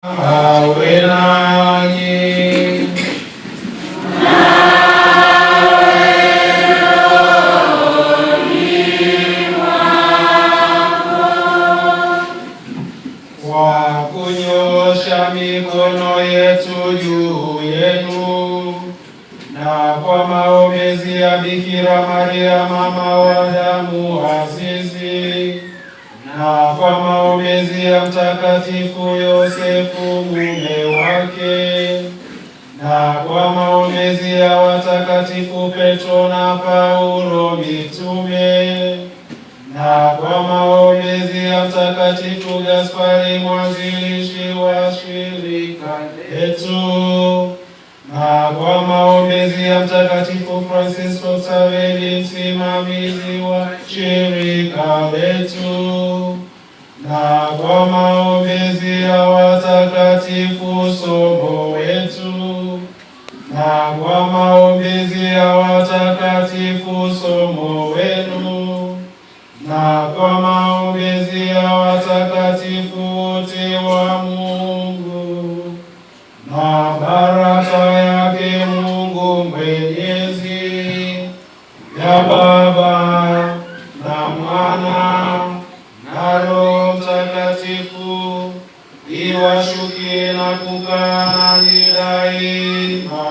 awe nanyi. Kwa kunyosha mikono yetu juu yenu na kwa maombezi ya Bikira Maria mama wa damu azizi na kwa maombezi ya Mtakatifu Yosefu mume wake na kwa maombezi ya watakatifu Petro na Paulo mitume na kwa maombezi ya Mtakatifu Gaspari mwanzilishi wa shirika letu na kwa maombezi ya Mtakatifu Francisco Xaveri msimamizi wa shirika letu na kwa maombezi ya watakatifu somo wetu na kwa maombezi ya watakatifu somo wenu na kwa maombezi ya watakatifu wote wa Mungu na baraka yake Mungu Mwenyezi ya Baba na Mwana na Roho Mtakatifu iwashukie na kukaa nanyi daima.